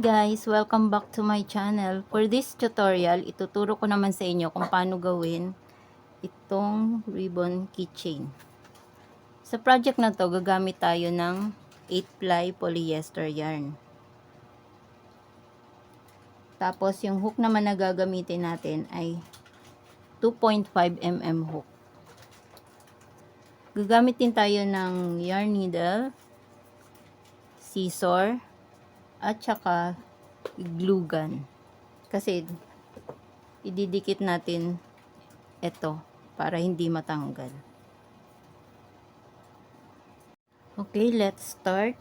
guys! Welcome back to my channel. For this tutorial, ituturo ko naman sa inyo kung paano gawin itong ribbon keychain. Sa project na to, gagamit tayo ng 8-ply polyester yarn. Tapos yung hook naman na gagamitin natin ay 2.5 mm hook. Gagamit din tayo ng yarn needle, scissor, at saka glue gun. Kasi ididikit natin ito para hindi matanggal. Okay, let's start.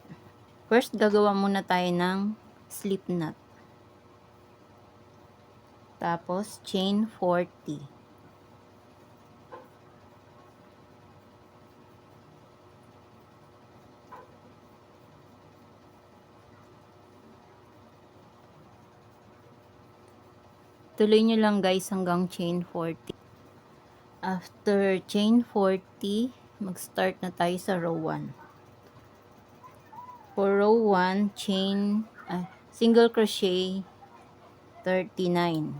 First, gagawa muna tayo ng slip knot. Tapos, chain 40. Tuloy nyo lang guys hanggang chain 40. After chain 40, mag-start na tayo sa row 1. For row 1, single crochet 39.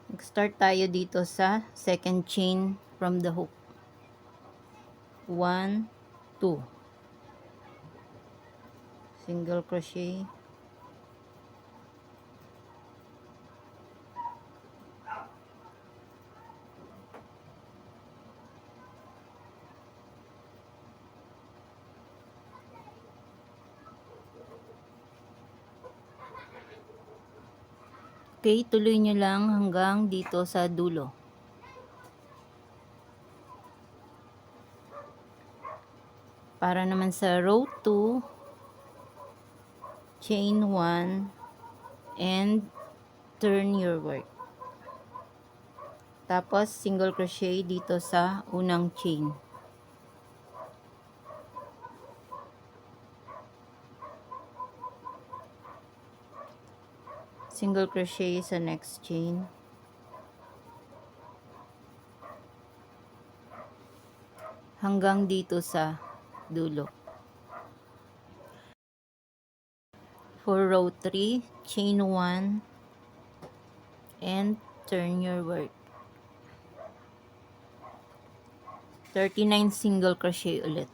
Mag-start tayo dito sa second chain from the hook. 1, 2. Single crochet. Okay, tuloy nyo lang hanggang dito sa dulo. Para naman sa row 2, chain 1 and turn your work. Tapos single crochet dito sa unang chain. Single crochet sa next chain. Hanggang dito sa dulo. For row 3, chain 1 and turn your work. 39 single crochet ulit.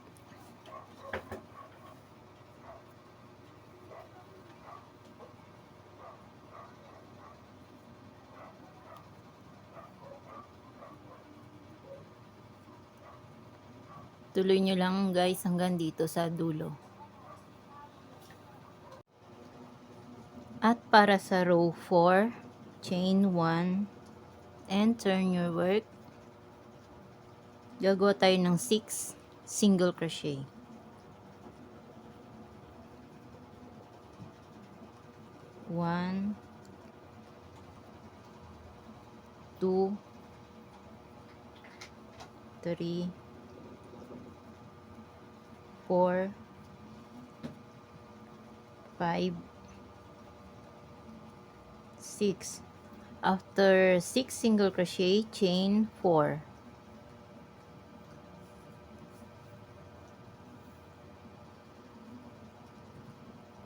Tuloy nyo lang guys hanggang dito sa dulo. At para sa row 4, chain 1 and turn your work. Gagawa tayo ng 6 single crochet. 1, 2, 3, 4, 5, 6. After 6 single crochet, chain 4.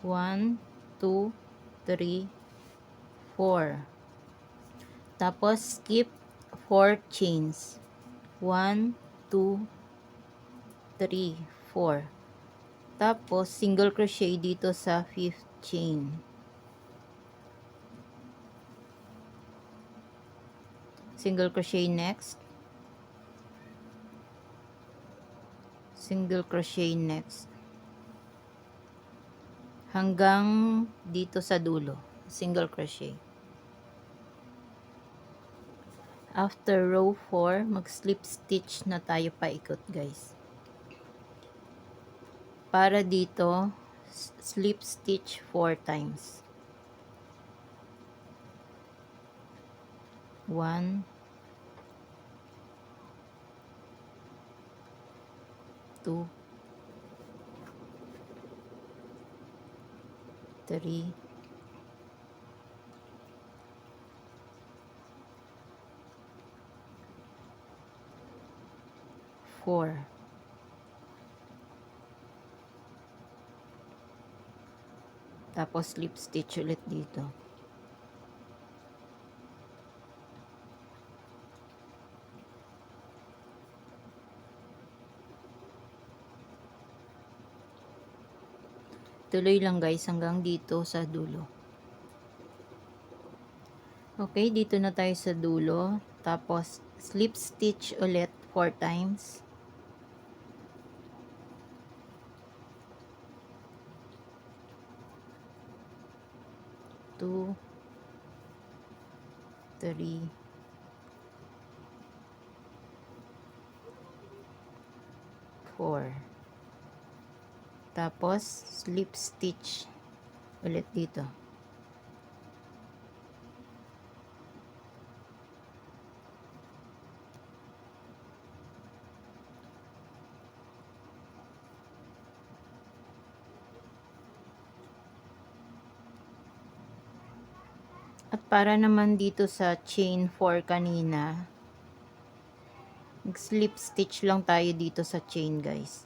1, 2, 3, 4. Tapos skip 4 chains. 1, 2, 3, 4. Tapos single crochet dito sa 5th chain. Single crochet next. Single crochet next. Hanggang dito sa dulo. Single crochet. After row 4, mag-slip stitch na tayo paikot guys. Para dito, slip stitch 4 times. 1, 2, 3, 4. Tapos slip stitch ulit dito. Tuloy lang guys hanggang dito sa dulo. Okay, dito na tayo sa dulo. Tapos slip stitch ulit 4 times. 2, 3, 4. Tapos slip stitch ulit dito. At para naman dito sa chain 4 kanina, slip stitch lang tayo dito sa chain guys.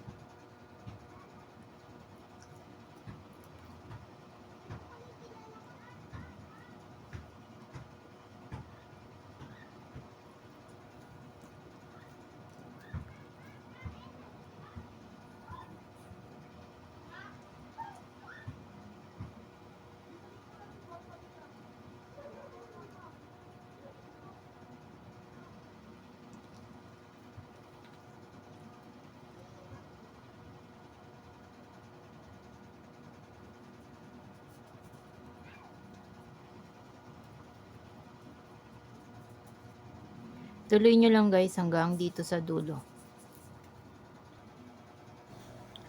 Tuloy nyo lang guys hanggang dito sa dulo.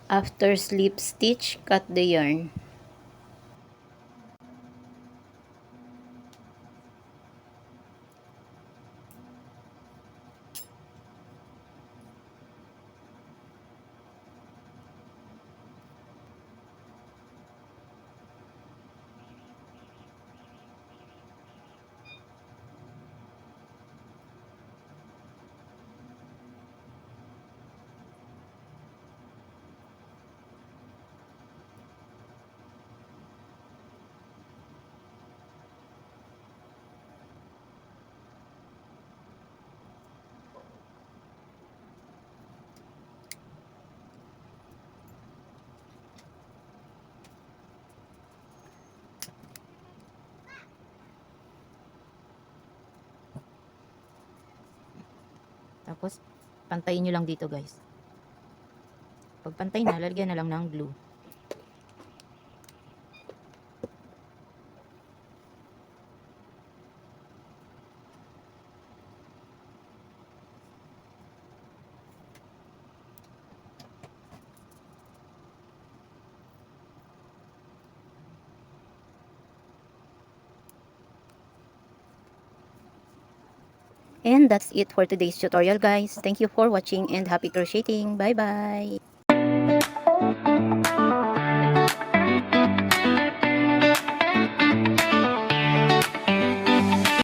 After slip stitch, cut the yarn. Tapos, pantayin nyo lang dito guys. Pag pantay na, lalagyan na lang ng glue. And that's it for today's tutorial guys. Thank you for watching and happy crocheting. Bye bye!